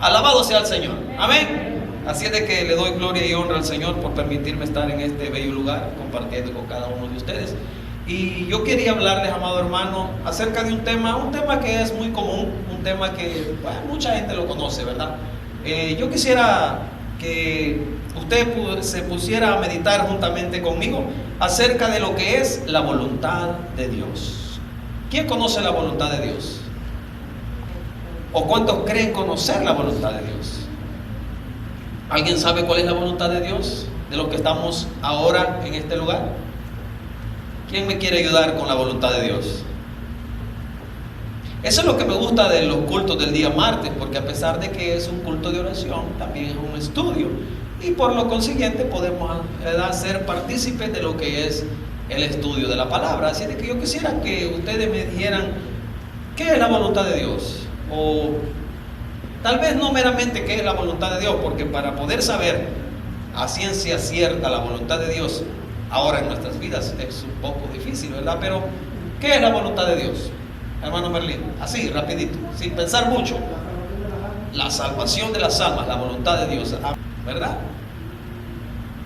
Alabado sea el Señor. Amén. Así es de que le doy gloria y honra al Señor por permitirme estar en este bello lugar compartiendo con cada uno de ustedes. Y yo quería hablarles, amado hermano, acerca de un tema que es muy común, un tema que mucha gente lo conoce, ¿verdad? Yo quisiera que usted se pusiera a meditar juntamente conmigo acerca de lo que es la voluntad de Dios. ¿Quién conoce la voluntad de Dios? ¿O cuántos creen conocer la voluntad de Dios? ¿Alguien sabe cuál es la voluntad de Dios de los que estamos ahora en este lugar? ¿Quién me quiere ayudar con la voluntad de Dios? Eso es lo que me gusta de los cultos del día martes, porque a pesar de que es un culto de oración, también es un estudio, y por lo consiguiente podemos ser partícipes de lo que es el estudio de la palabra. Así de que yo quisiera que ustedes me dijeran ¿qué es la voluntad de Dios? O tal vez no meramente qué es la voluntad de Dios, porque para poder saber a ciencia cierta la voluntad de Dios ahora en nuestras vidas es un poco difícil, ¿verdad? Pero ¿qué es la voluntad de Dios? Hermano Merlín, así, rapidito, sin pensar mucho. La salvación de las almas, la voluntad de Dios, ¿verdad?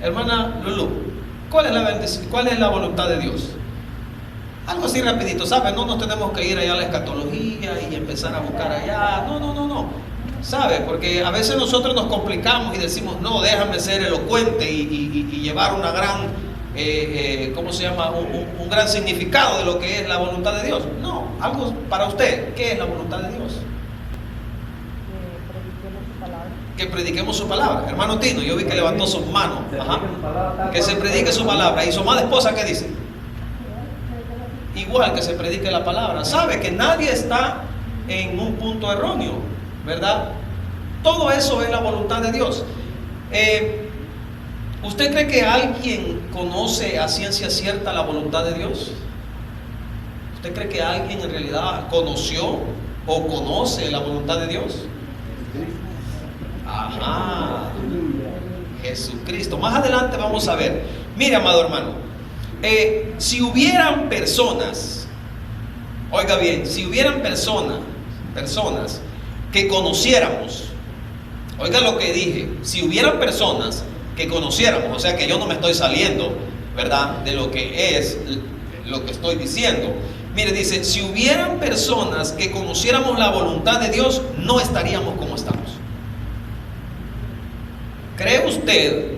Hermana Lulú, ¿cuál es la voluntad de Dios? Algo así rapidito, ¿sabe? No nos tenemos que ir allá a la escatología y empezar a buscar allá. No. ¿Sabe? Porque a veces nosotros nos complicamos y decimos, no, déjame ser elocuente y llevar una gran, ¿cómo se llama? Un gran significado de lo que es la voluntad de Dios. No, algo para usted. ¿Qué es la voluntad de Dios? Que prediquemos su palabra. Hermano Tino, yo vi que levantó sus manos. Ajá. Que se predique su palabra. ¿Y su amada esposa qué dice? Igual, que se predique la palabra. Sabe que nadie está en un punto erróneo, ¿verdad? Todo eso es la voluntad de Dios. ¿Usted cree que alguien conoce a ciencia cierta la voluntad de Dios? ¿Usted cree que alguien en realidad conoció o conoce la voluntad de Dios? Ajá, Jesucristo. Más adelante vamos a ver. Mire, amado hermano, si hubieran personas, oiga bien, si hubieran personas que conociéramos, oiga lo que dije, si hubieran personas que conociéramos, o sea que yo no me estoy saliendo, ¿verdad?, de lo que es lo que estoy diciendo. Mire, dice, si hubieran personas que conociéramos la voluntad de Dios, no estaríamos como estamos. ¿Cree usted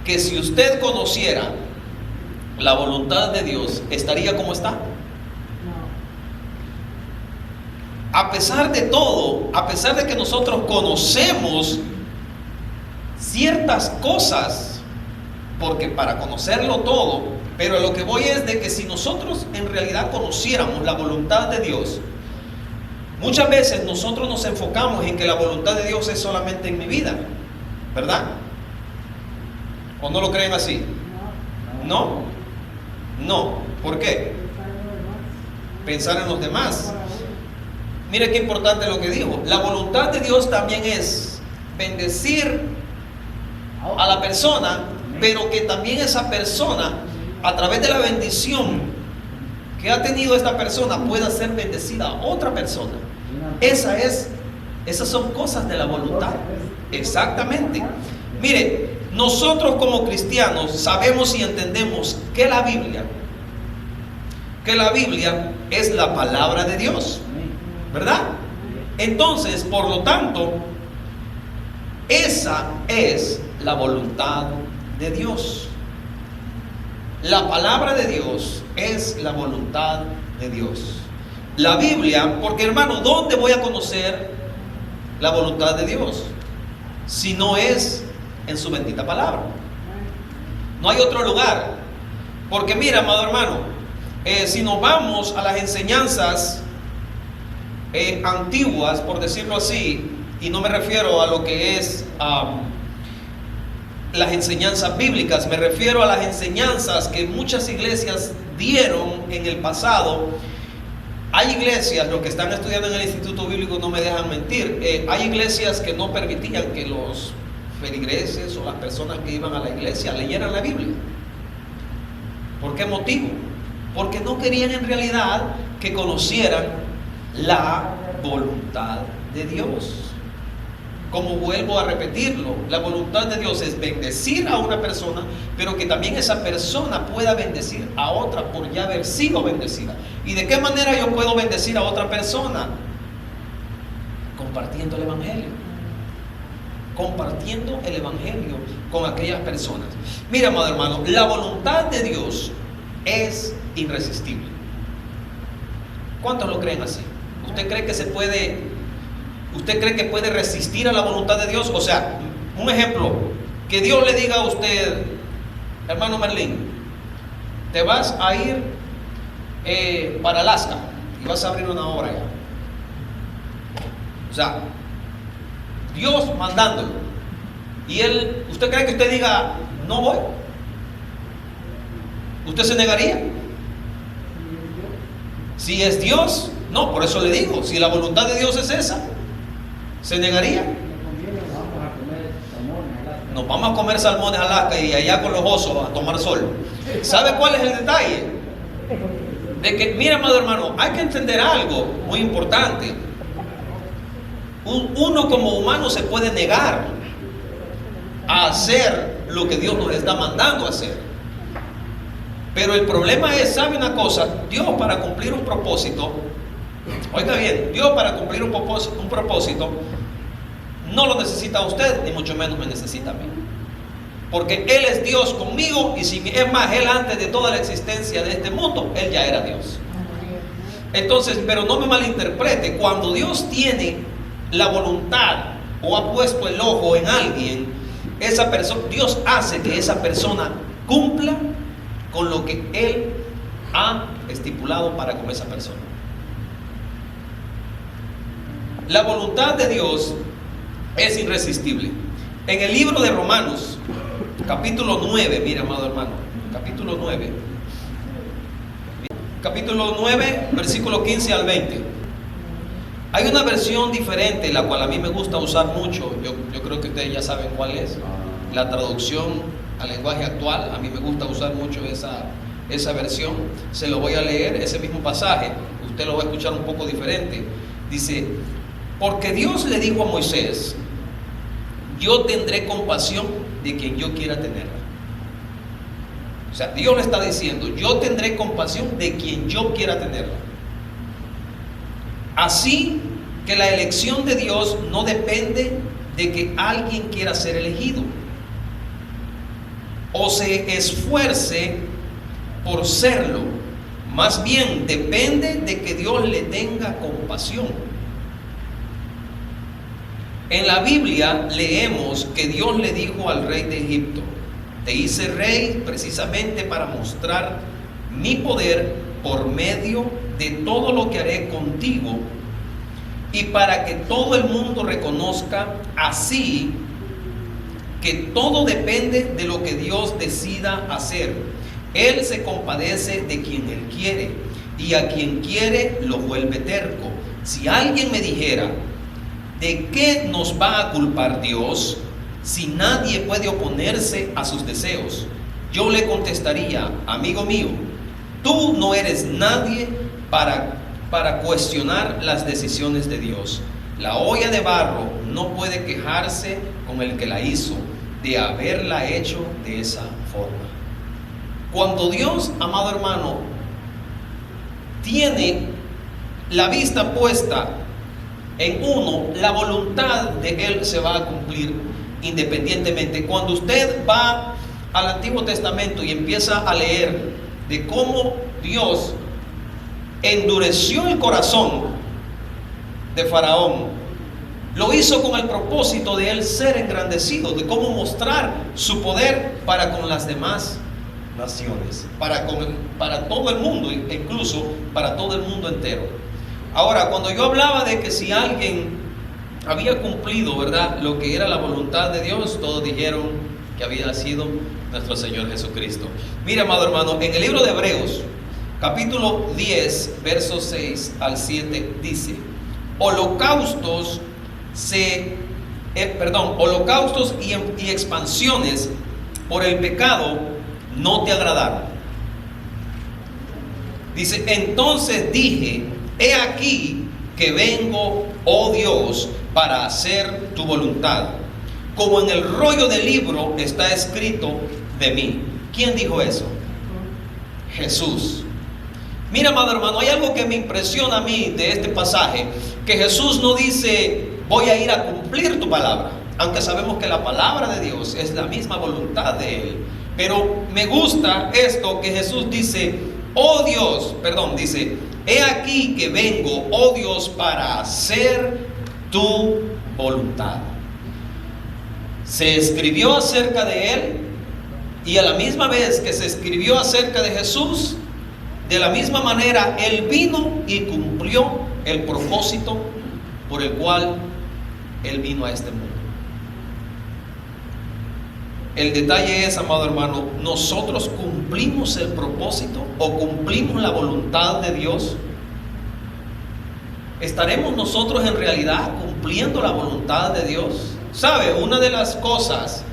que si usted conociera la voluntad de Dios, estaría como está? A pesar de todo, a pesar de que nosotros conocemos ciertas cosas, porque para conocerlo todo, pero a lo que voy es de que si nosotros en realidad conociéramos la voluntad de Dios, muchas veces nosotros nos enfocamos en que la voluntad de Dios es solamente en mi vida, ¿verdad? ¿O no lo creen así? No. ¿Por qué? Pensar en los demás. Mire qué importante lo que dijo. La voluntad de Dios también es bendecir a la persona, pero que también esa persona, a través de la bendición que ha tenido esta persona, pueda ser bendecida a otra persona. Esas son cosas de la voluntad. Exactamente. Mire, nosotros como cristianos sabemos y entendemos que la Biblia es la palabra de Dios, ¿verdad? Entonces, por lo tanto, esa es la voluntad de Dios. La palabra de Dios es la voluntad de Dios. La Biblia, porque hermano, ¿dónde voy a conocer la voluntad de Dios? Si no es en su bendita palabra. No hay otro lugar. Porque mira, amado hermano, si nos vamos a las enseñanzas antiguas, por decirlo así, y no me refiero a lo que es las enseñanzas bíblicas, me refiero a las enseñanzas que muchas iglesias dieron en el pasado. Hay iglesias, los que están estudiando en el Instituto Bíblico no me dejan mentir, hay iglesias que no permitían que los feligreses o las personas que iban a la iglesia leyeran la Biblia. ¿Por qué motivo? Porque no querían en realidad que conocieran la voluntad de Dios. como vuelvo a repetirlo, la voluntad de Dios es bendecir a una persona, pero que también esa persona pueda bendecir a otra por ya haber sido bendecida. ¿Y de qué manera yo puedo bendecir a otra persona? Compartiendo el Evangelio. Compartiendo el Evangelio con aquellas personas. Mira, amado hermano, la voluntad de Dios es irresistible. ¿Cuántos lo creen así? ¿Usted cree que usted cree que puede resistir a la voluntad de Dios? O sea, un ejemplo, que Dios le diga a usted, hermano Merlín, te vas a ir para Alaska y vas a abrir una obra allá. O sea, Dios mandándolo. Y ¿usted cree que usted diga, no voy? ¿Usted se negaría? Si es Dios, no, por eso le digo, si la voluntad de Dios es esa, ¿se negaría? Nos vamos a comer salmones a Alaska y allá con los osos a tomar sol. ¿Sabe cuál es el detalle? De que, mira, amado hermano, hay que entender algo muy importante. Uno como humano se puede negar a hacer lo que Dios nos está mandando a hacer. Pero el problema es, ¿sabe una cosa? Dios, para cumplir un propósito, oiga bien, Dios para cumplir un propósito no lo necesita a usted, ni mucho menos me necesita a mí. Porque Él es Dios conmigo, y si es más, Él antes de toda la existencia de este mundo, Él ya era Dios. Entonces, pero no me malinterprete, cuando Dios tiene la voluntad o ha puesto el ojo en alguien, esa persona, Dios hace que esa persona cumpla con lo que Él ha estipulado para con esa persona. La voluntad de Dios es irresistible. En el libro de Romanos, capítulo 9, mira, amado hermano, capítulo 9, versículo 15 al 20. Hay una versión diferente, la cual a mí me gusta usar mucho. Yo creo que ustedes ya saben cuál es. La traducción al lenguaje actual. A mí me gusta usar mucho esa versión. Se lo voy a leer, ese mismo pasaje. Usted lo va a escuchar un poco diferente. Dice: porque Dios le dijo a Moisés: yo tendré compasión de quien yo quiera tenerla. O sea, Dios le está diciendo: yo tendré compasión de quien yo quiera tenerla. Así que la elección de Dios no depende de que alguien quiera ser elegido o se esfuerce por serlo. Más bien depende de que Dios le tenga compasión. En la Biblia leemos que Dios le dijo al rey de Egipto: te hice rey precisamente para mostrar mi poder por medio de todo lo que haré contigo, y para que todo el mundo reconozca así que todo depende de lo que Dios decida hacer. Él se compadece de quien Él quiere, y a quien quiere lo vuelve terco. Si alguien me dijera: ¿de qué nos va a culpar Dios si nadie puede oponerse a sus deseos? Yo le contestaría: amigo mío, tú no eres nadie para cuestionar las decisiones de Dios. La olla de barro no puede quejarse con el que la hizo de haberla hecho de esa forma. Cuando Dios, amado hermano, tiene la vista puesta en uno, la voluntad de Él se va a cumplir independientemente. Cuando usted va al Antiguo Testamento y empieza a leer de cómo Dios endureció el corazón de Faraón, lo hizo con el propósito de él ser engrandecido, de cómo mostrar su poder para con las demás naciones, para todo el mundo, incluso para todo el mundo entero. Ahora, cuando yo hablaba de que si alguien había cumplido, ¿verdad?, lo que era la voluntad de Dios, todos dijeron que había sido nuestro Señor Jesucristo. Mira, amado hermano, en el libro de Hebreos, capítulo 10, versos 6 al 7, dice: holocaustos y expansiones por el pecado no te agradaron. Dice: entonces dije: he aquí que vengo, oh Dios, para hacer tu voluntad, como en el rollo del libro está escrito de mí. ¿Quién dijo eso? Jesús. Mira, amado hermano, hay algo que me impresiona a mí de este pasaje, que Jesús no dice, voy a ir a cumplir tu palabra, aunque sabemos que la palabra de Dios es la misma voluntad de Él. Pero me gusta esto que Jesús dice, oh Dios, dice, he aquí que vengo, oh Dios, para hacer tu voluntad. Se escribió acerca de Él, y a la misma vez que se escribió acerca de Jesús, de la misma manera Él vino y cumplió el propósito por el cual Él vino a este mundo. El detalle es, amado hermano, ¿nosotros cumplimos el propósito o cumplimos la voluntad de Dios? ¿Estaremos nosotros en realidad cumpliendo la voluntad de Dios? ¿Sabe? Una de las cosas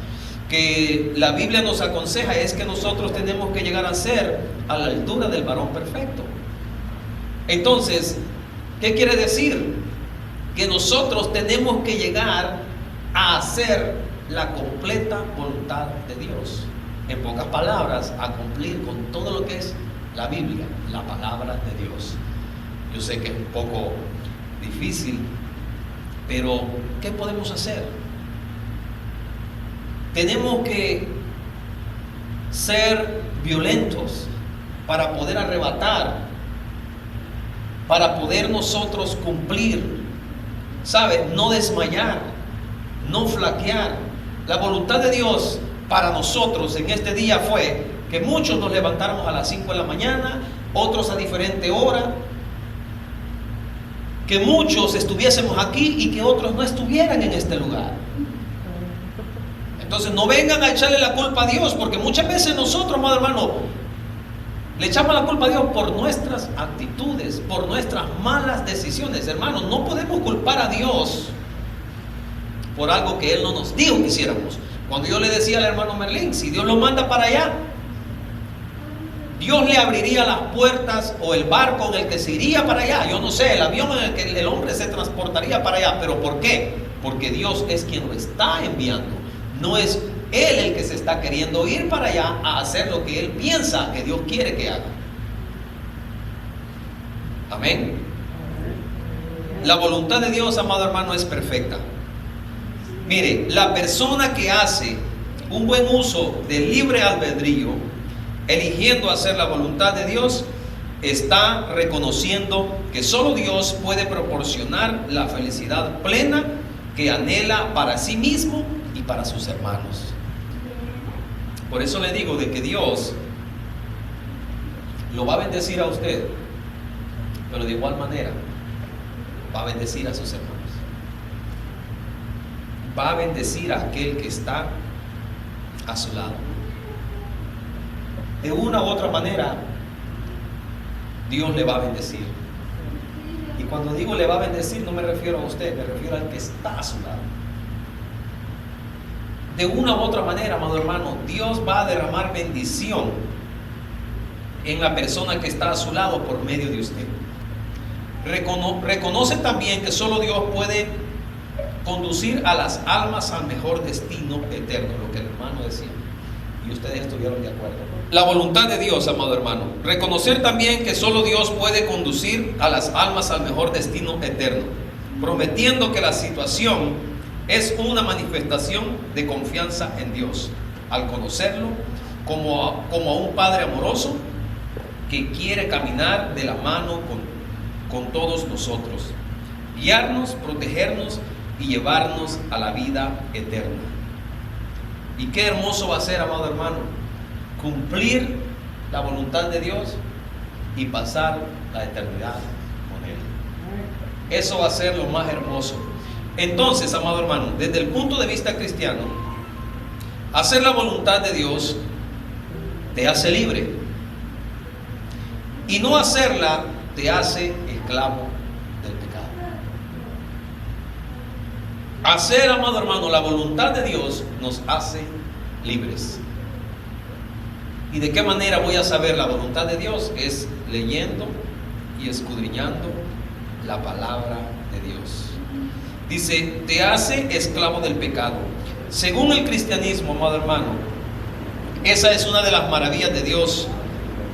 que la Biblia nos aconseja es que nosotros tenemos que llegar a ser a la altura del varón perfecto. Entonces, ¿qué quiere decir? Que nosotros tenemos que llegar a hacer la completa voluntad de Dios. En pocas palabras, a cumplir con todo lo que es la Biblia, la palabra de Dios. Yo sé que es un poco difícil, pero ¿qué podemos hacer? Tenemos que ser violentos para poder arrebatar, para poder nosotros cumplir, ¿sabe? No desmayar, no flaquear. La voluntad de Dios para nosotros en este día fue que muchos nos levantáramos a las 5 de la mañana, otros a diferente hora, que muchos estuviésemos aquí y que otros no estuvieran en este lugar. Entonces no vengan a echarle la culpa a Dios, porque muchas veces nosotros, amado hermano, le echamos la culpa a Dios por nuestras actitudes, por nuestras malas decisiones. Hermanos, no podemos culpar a Dios por algo que Él no nos dijo que hiciéramos. Cuando yo le decía al hermano Merlín, si Dios lo manda para allá, Dios le abriría las puertas, o el barco en el que se iría para allá, yo no sé, el avión en el que el hombre se transportaría para allá. ¿Pero por qué? Porque Dios es quien lo está enviando. No es Él el que se está queriendo ir para allá a hacer lo que Él piensa que Dios quiere que haga. Amén. La voluntad de Dios, amado hermano, es perfecta. Mire, la persona que hace un buen uso del libre albedrío, eligiendo hacer la voluntad de Dios, está reconociendo que solo Dios puede proporcionar la felicidad plena que anhela para sí mismo y para sus hermanos. Por eso le digo de que Dios lo va a bendecir a usted, pero de igual manera va a bendecir a sus hermanos. Va a bendecir a aquel que está a su lado. De una u otra manera, Dios le va a bendecir. Y cuando digo le va a bendecir, no me refiero a usted, me refiero al que está a su lado. De una u otra manera, amado hermano, Dios va a derramar bendición en la persona que está a su lado por medio de usted. Reconoce también que solo Dios puede conducir a las almas al mejor destino eterno, lo que el hermano decía, y ustedes estuvieron de acuerdo. La voluntad de Dios, amado hermano. Reconocer también que solo Dios puede conducir a las almas al mejor destino eterno, prometiendo que la situación es una manifestación de confianza en Dios, al conocerlo como a un Padre amoroso que quiere caminar de la mano con todos nosotros, guiarnos, protegernos y llevarnos a la vida eterna. Y qué hermoso va a ser, amado hermano, cumplir la voluntad de Dios y pasar la eternidad con Él. Eso va a ser lo más hermoso. Entonces, amado hermano, desde el punto de vista cristiano, hacer la voluntad de Dios te hace libre, y no hacerla te hace esclavo del pecado. Hacer, amado hermano, la voluntad de Dios nos hace libres. ¿Y de qué manera voy a saber la voluntad de Dios? Es leyendo y escudriñando la palabra de Dios. Dice, te hace esclavo del pecado. Según el cristianismo, amado hermano, esa es una de las maravillas de Dios,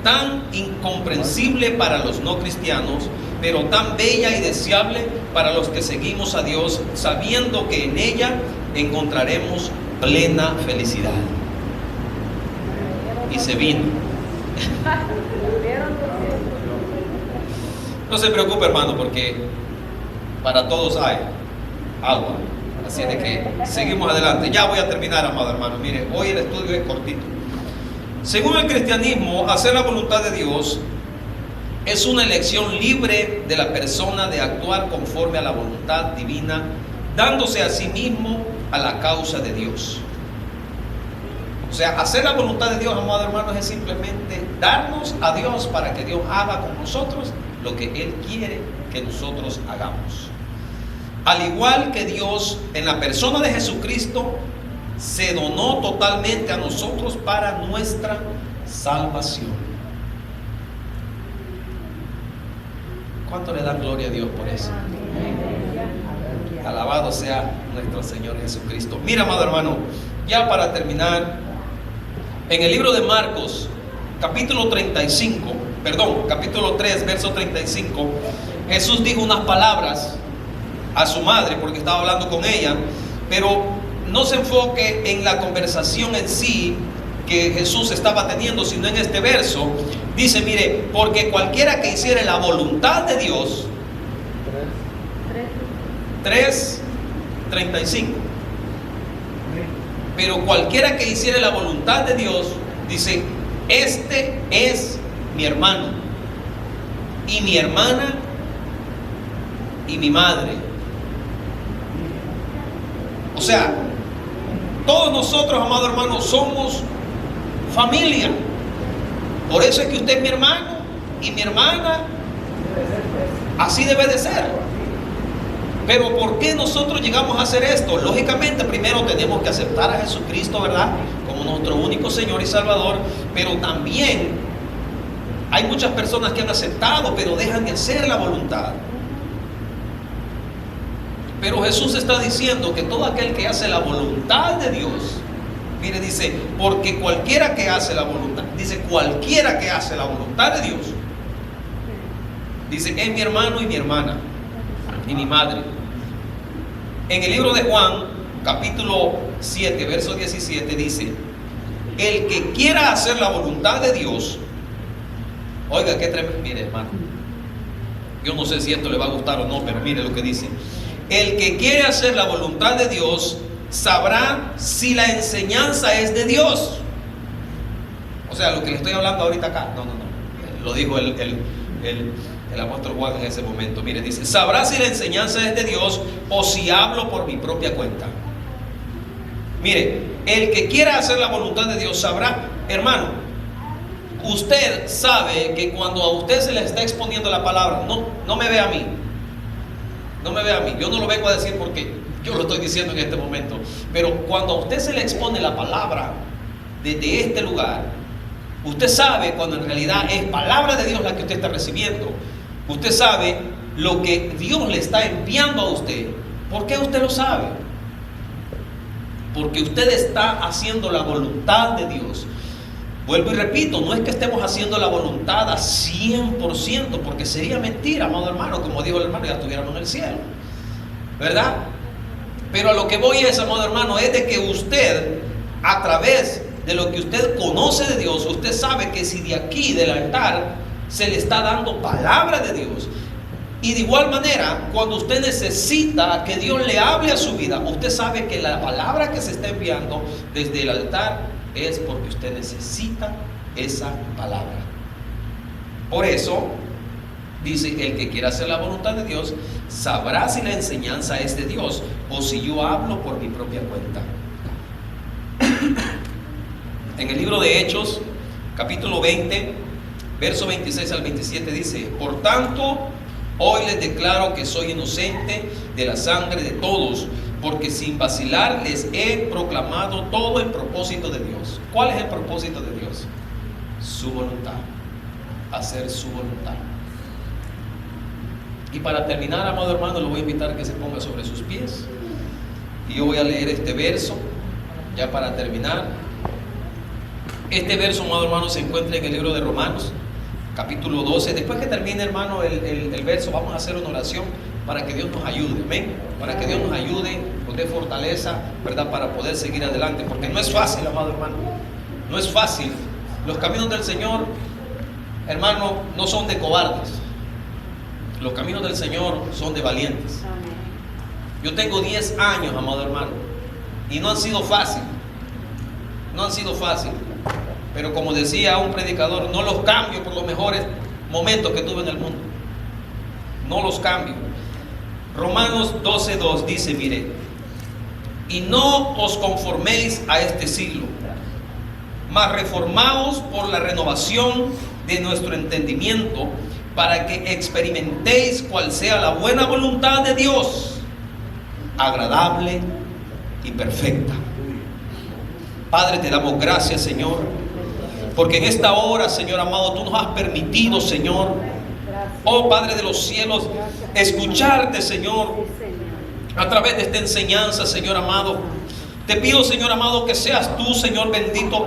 tan incomprensible para los no cristianos, pero tan bella y deseable para los que seguimos a Dios, sabiendo que en ella encontraremos plena felicidad. Y se vino. No se preocupe, hermano, porque para todos hay agua. Así de que seguimos adelante. Ya voy a terminar, amado hermano. Mire, hoy el estudio es cortito. Según el cristianismo, hacer la voluntad de Dios es una elección libre de la persona de actuar conforme a la voluntad divina, dándose a sí mismo a la causa de Dios. O sea, hacer la voluntad de Dios, amados hermanos, es simplemente darnos a Dios para que Dios haga con nosotros lo que Él quiere que nosotros hagamos. Al igual que Dios, en la persona de Jesucristo, se donó totalmente a nosotros para nuestra salvación. ¿Cuánto le dan gloria a Dios por eso? Alabado sea nuestro Señor Jesucristo. Mira, amado hermano, ya para terminar, en el libro de Marcos, capítulo 3, verso 35, Jesús dijo unas palabras a su madre, porque estaba hablando con ella, pero no se enfoque en la conversación en sí que Jesús estaba teniendo, sino en este verso. Dice, mire, porque cualquiera que hiciere la voluntad de Dios, 3:35, pero cualquiera que hiciere la voluntad de Dios, dice, este es mi hermano, y mi hermana, y mi madre. O sea, todos nosotros, amados hermanos, somos familia. Por eso es que usted es mi hermano y mi hermana. Así debe de ser. Pero ¿por qué nosotros llegamos a hacer esto? Lógicamente, primero tenemos que aceptar a Jesucristo, ¿verdad?, como nuestro único Señor y Salvador. Pero también hay muchas personas que han aceptado, pero dejan de hacer la voluntad. Pero Jesús está diciendo que todo aquel que hace la voluntad de Dios, mire, dice, porque cualquiera que hace la voluntad, dice, cualquiera que hace la voluntad de Dios, dice, es mi hermano y mi hermana, y mi madre. En el libro de Juan, capítulo 7, verso 17, dice, el que quiera hacer la voluntad de Dios, oiga, qué tremendo, mire, hermano, yo no sé si esto le va a gustar o no, pero mire lo que dice. El que quiere hacer la voluntad de Dios sabrá si la enseñanza es de Dios. O sea, lo que le estoy hablando ahorita acá, no, lo dijo el apóstol Juan en ese momento. Mire, dice, sabrá si la enseñanza es de Dios o si hablo por mi propia cuenta. Mire, el que quiera hacer la voluntad de Dios sabrá, hermano, usted sabe que cuando a usted se le está exponiendo la palabra, no me ve a mí. No me ve a mí, yo no lo vengo a decir porque yo lo estoy diciendo en este momento. Pero cuando a usted se le expone la palabra desde este lugar, usted sabe cuando en realidad es palabra de Dios la que usted está recibiendo. Usted sabe lo que Dios le está enviando a usted. ¿Por qué usted lo sabe? Porque usted está haciendo la voluntad de Dios. Vuelvo y repito, no es que estemos haciendo la voluntad a 100%, porque sería mentira, amado hermano, como dijo el hermano, ya estuviéramos en el cielo, ¿verdad? Pero a lo que voy es, amado hermano, es de que usted, a través de lo que usted conoce de Dios, usted sabe que si de aquí, del altar, se le está dando palabra de Dios, y de igual manera, cuando usted necesita que Dios le hable a su vida, usted sabe que la palabra que se está enviando desde el altar es porque usted necesita esa palabra. Por eso dice, el que quiera hacer la voluntad de Dios sabrá si la enseñanza es de Dios o si yo hablo por mi propia cuenta. En el libro de Hechos, capítulo 20, verso 26 al 27 dice, por tanto, hoy les declaro que soy inocente de la sangre de todos, porque sin vacilar les he proclamado todo el propósito de Dios. ¿Cuál es el propósito de Dios? Su voluntad, hacer su voluntad. Y para terminar, amado hermano, lo voy a invitar a que se ponga sobre sus pies. Y yo voy a leer este verso, ya para terminar. Este verso, amado hermano, se encuentra en el libro de Romanos, capítulo 12. Después que termine, hermano, el verso, vamos a hacer una oración para que Dios nos ayude, amén. Para que Dios nos ayude, nos dé fortaleza, ¿verdad? Para poder seguir adelante, porque no es fácil, amado hermano. No es fácil. Los caminos del Señor, hermano, no son de cobardes. Los caminos del Señor son de valientes. Yo tengo 10 años, amado hermano, y no han sido fácil. No han sido fácil. Pero como decía un predicador, no los cambio por los mejores momentos que tuve en el mundo. No los cambio. Romanos 12:2 dice, mire, y no os conforméis a este siglo, mas reformaos por la renovación de nuestro entendimiento, para que experimentéis cuál sea la buena voluntad de Dios, agradable y perfecta. Padre, te damos gracias, Señor, porque en esta hora, Señor amado, tú nos has permitido, Señor, oh Padre de los cielos, escucharte, Señor, a través de esta enseñanza, Señor amado. Te pido, Señor amado, que seas tú, Señor bendito,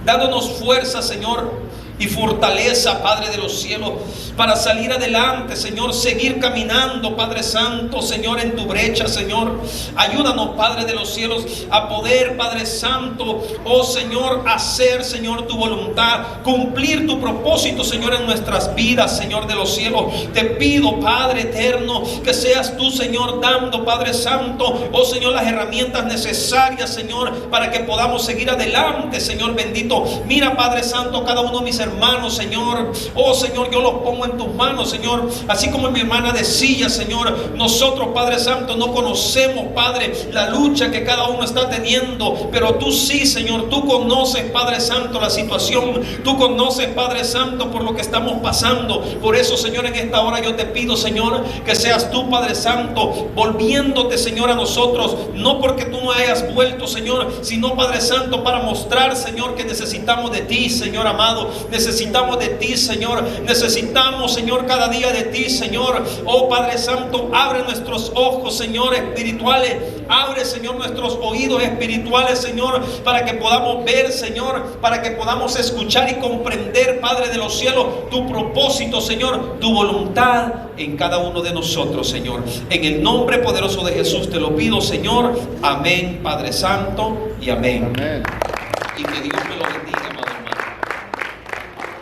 dándonos fuerza, Señor, y fortaleza, Padre de los cielos, para salir adelante, Señor, seguir caminando, Padre Santo, Señor, en tu brecha, Señor. Ayúdanos, Padre de los cielos, a poder, Padre Santo, oh Señor, hacer, Señor, tu voluntad, cumplir tu propósito, Señor, en nuestras vidas, Señor de los cielos. Te pido, Padre eterno, que seas tú, Señor, dando, Padre Santo, oh Señor, las herramientas necesarias, Señor, para que podamos seguir adelante, Señor bendito. Mira, Padre Santo, cada uno de mis hermanos, Señor, oh Señor, yo los pongo en tus manos, Señor, así como mi hermana decía, Señor, nosotros, Padre Santo, no conocemos, Padre, la lucha que cada uno está teniendo, pero tú sí, Señor, tú conoces, Padre Santo, la situación, tú conoces, Padre Santo, por lo que estamos pasando. Por eso, Señor, en esta hora yo te pido, Señor, que seas tú, Padre Santo, volviéndote, Señor, a nosotros, no porque tú no hayas vuelto, Señor, sino, Padre Santo, para mostrar, Señor, que necesitamos de ti, Señor amado. Necesitamos de ti, Señor. Necesitamos, Señor, cada día de ti, Señor. Oh Padre Santo, abre nuestros ojos, Señor, espirituales. Abre, Señor, nuestros oídos espirituales, Señor, para que podamos ver, Señor, para que podamos escuchar y comprender, Padre de los cielos, tu propósito, Señor, tu voluntad en cada uno de nosotros, Señor. En el nombre poderoso de Jesús te lo pido, Señor. Amén, Padre Santo, y amén. Amén. Y que Dios